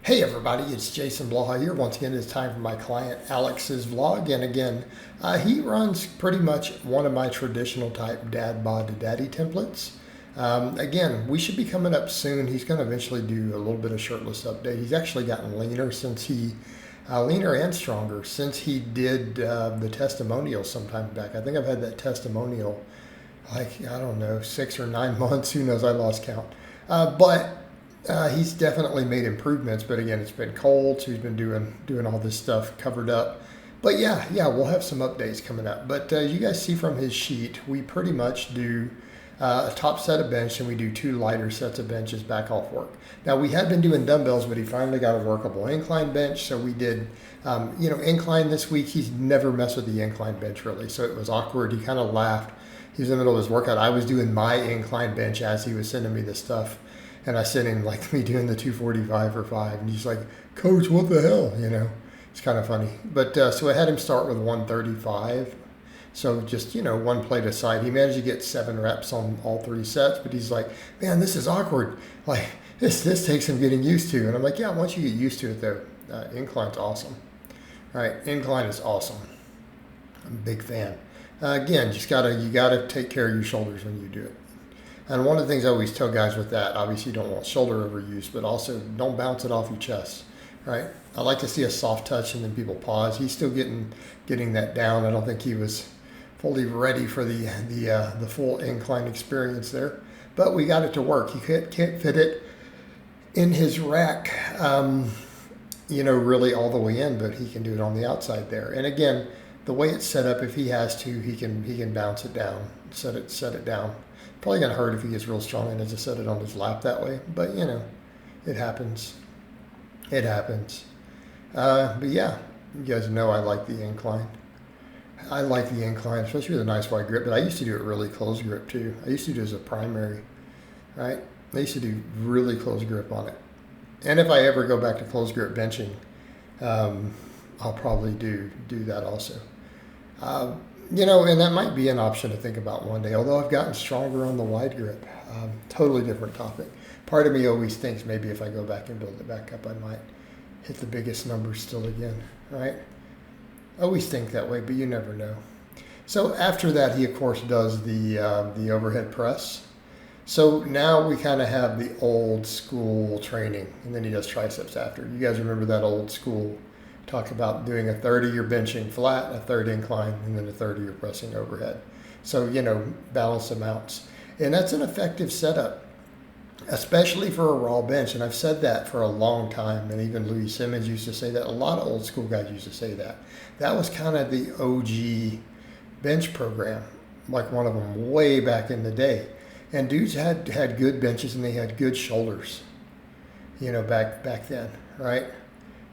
Hey everybody, it's Jason Blaha here. Once again, it's time for my client Alex's vlog. And again, he runs pretty much one of my traditional type Dadbod to Daddy templates. Again, we should be coming up soon. He's going to eventually do a little bit of shirtless update. He's actually gotten leaner leaner and stronger since he did the testimonial sometime back. I think I've had that testimonial like, I don't know, 6 or 9 months. Who knows? I lost count. But he's definitely made improvements, but again, it's been cold, so he's been doing all this stuff covered up. But yeah, we'll have some updates coming up. But you guys see from his sheet, we pretty much do a top set of bench, and we do 2 lighter sets of benches back off work. Now, we had been doing dumbbells, but he finally got a workable incline bench, so we did, incline this week. He's never messed with the incline bench, really, so it was awkward. He kind of laughed. He was in the middle of his workout. I was doing my incline bench as he was sending me the stuff. And I sent him like me doing the 245 for 5, and he's like, "Coach, what the hell?" It's kind of funny. But so I had him start with 135. So just, one plate aside. He managed to get 7 reps on all 3 sets, but he's like, "Man, this is awkward. Like this takes some getting used to." And I'm like, "Yeah, once you get used to it though, incline's awesome." All right, incline is awesome. I'm a big fan. Again, you gotta take care of your shoulders when you do it. And one of the things I always tell guys with that, obviously you don't want shoulder overuse, but also don't bounce it off your chest, right? I like to see a soft touch and then people pause. He's still getting that down. I don't think he was fully ready for the full incline experience there, but we got it to work. He can't fit it in his rack, really all the way in, but he can do it on the outside there. And again, the way it's set up, if he has to, he can bounce it down, set it down. Probably gonna hurt if he gets real strong and has to set it on his lap that way, but it happens. It happens. But yeah, you guys know I like the incline. I like the incline, especially with a nice wide grip, but I used to do it really close grip too. I used to do it as a primary, right? I used to do really close grip on it. And if I ever go back to close grip benching, I'll probably do that also. And that might be an option to think about one day, although I've gotten stronger on the wide grip. Totally different topic. Part of me always thinks maybe if I go back and build it back up, I might hit the biggest numbers still again, right? I always think that way, but you never know. So after that, he, of course, does the overhead press. So now we kind of have the old school training, and then he does triceps after. You guys remember that old school talk about doing a 30 you're benching flat, a 3rd incline, and then a 30 you're pressing overhead. So, balanced amounts. And that's an effective setup, especially for a raw bench. And I've said that for a long time. And even Louis Simmons used to say that. A lot of old school guys used to say that. That was kind of the OG bench program, like one of them way back in the day. And dudes had good benches and they had good shoulders, back then, right?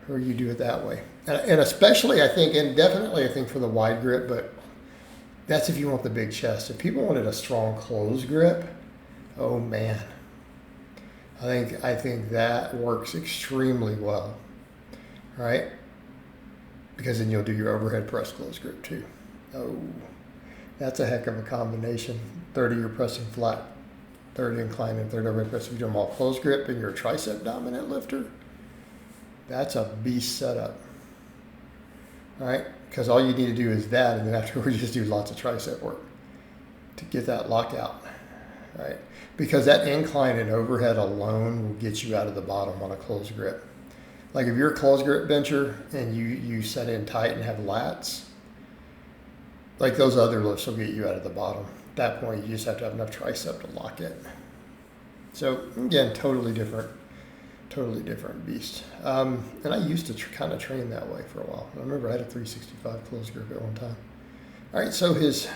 Or you do it that way. And especially, I think, and definitely, I think for the wide grip, but that's if you want the big chest. If people wanted a strong close grip, oh man, I think that works extremely well, right? Because then you'll do your overhead press close grip too. Oh, that's a heck of a combination. 30 you're pressing flat, 3rd incline and 3rd overhead press. If you do them all close grip and you're a tricep dominant lifter, that's a beast setup, all right? Because all you need to do is that, and then afterwards just do lots of tricep work to get that lockout, right? Because that incline and overhead alone will get you out of the bottom on a closed grip. Like if you're a closed grip bencher and you set in tight and have lats, like those other lifts will get you out of the bottom. At that point, you just have to have enough tricep to lock it. So again, totally different beast. And I used to kind of train that way for a while. I remember I had a 365 close grip at one time. All right, so his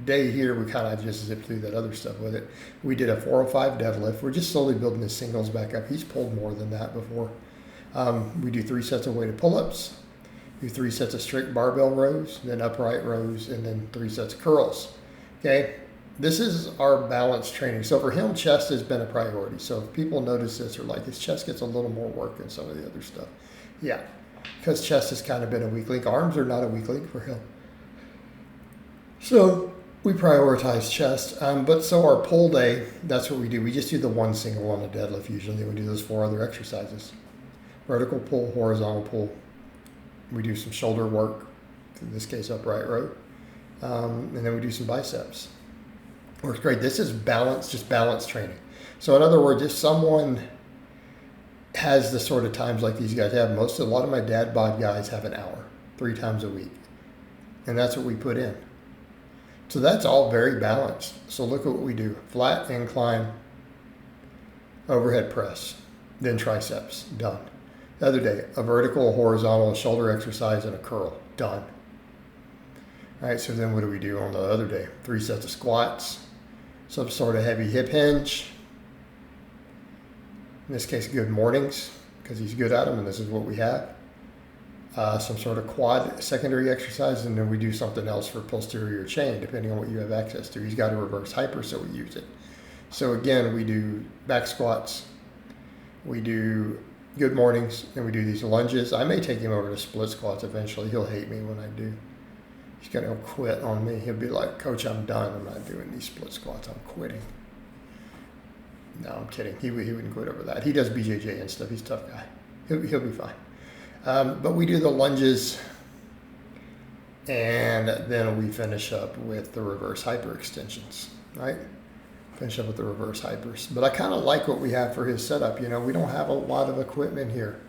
day here, we kind of just zipped through that other stuff with it. We did a 405 deadlift. We're just slowly building his singles back up. He's pulled more than that before. We do 3 sets of weighted pull-ups, do 3 sets of strict barbell rows, then upright rows, and then 3 sets of curls. Okay. This is our balance training. So for him, chest has been a priority. So if people notice this or like his chest gets a little more work than some of the other stuff. Yeah, because chest has kind of been a weak link. Arms are not a weak link for him. So we prioritize chest. But so our pull day, that's what we do. We just do the 1 single on a deadlift usually. Then we do those 4 other exercises. vertical pull, horizontal pull. We do some shoulder work, in this case upright row, and then we do some biceps. Works great. This is balance, just balance training. So in other words, if someone has the sort of times like these guys have, a lot of my Dadbod guys have an hour, 3 times a week. And that's what we put in. So that's all very balanced. So look at what we do. Flat incline, overhead press, then triceps, done. The other day, a vertical, horizontal, a shoulder exercise, and a curl, done. All right, so then what do we do on the other day? 3 sets of squats, some sort of heavy hip hinge. In this case, good mornings, because he's good at them, and this is what we have. Some sort of quad secondary exercise, and then we do something else for posterior chain, depending on what you have access to. He's got a reverse hyper, so we use it. So again, we do back squats, we do good mornings, and we do these lunges. I may take him over to split squats eventually. He'll hate me when I do. He's going to quit on me. He'll be like, Coach, I'm done. I'm not doing these split squats. I'm quitting. No, I'm kidding. He wouldn't quit over that. He does BJJ and stuff. He's a tough guy. He'll be fine. But we do the lunges, and then we finish up with the reverse hyper extensions, right? Finish up with the reverse hypers. But I kind of like what we have for his setup. You know, we don't have a lot of equipment here,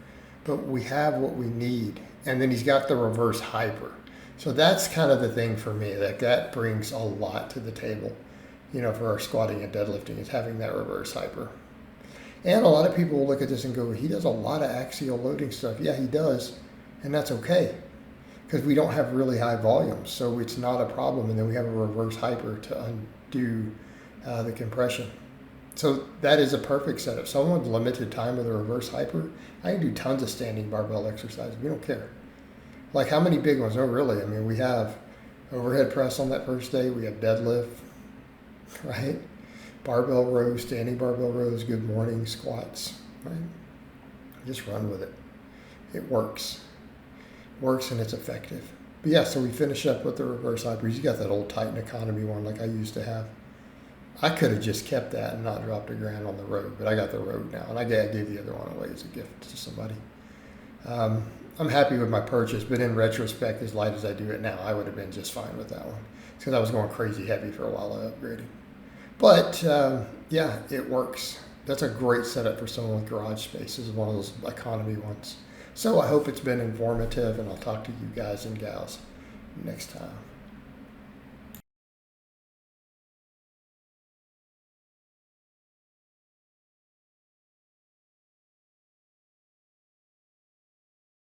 but we have what we need. And then he's got the reverse hyper. So that's kind of the thing for me, that brings a lot to the table, you know, for our squatting and deadlifting, is having that reverse hyper. And a lot of people will look at this and go, he does a lot of axial loading stuff. Yeah, he does. And that's okay, because we don't have really high volumes. So it's not a problem. And then we have a reverse hyper to undo the compression. So that is a perfect setup. Someone with limited time with a reverse hyper, I can do tons of standing barbell exercises. We don't care. Like, how many big ones? Oh, really? I mean, we have overhead press on that first day. We have deadlift, right? Barbell rows, standing barbell rows, good morning, squats, right? Just run with it. It works. Works, and it's effective. But yeah, so we finish up with the reverse hyper. He's got that old Titan Economy one like I used to have. I could have just kept that and not dropped $1,000 on the road, but I got the road now, and I gave the other one away as a gift to somebody. I'm happy with my purchase, but in retrospect, as light as I do it now, I would have been just fine with that one. It's because I was going crazy heavy for a while. I upgraded. But yeah, it works. That's a great setup for someone with garage space. This is one of those economy ones. So I hope it's been informative, and I'll talk to you guys and gals next time.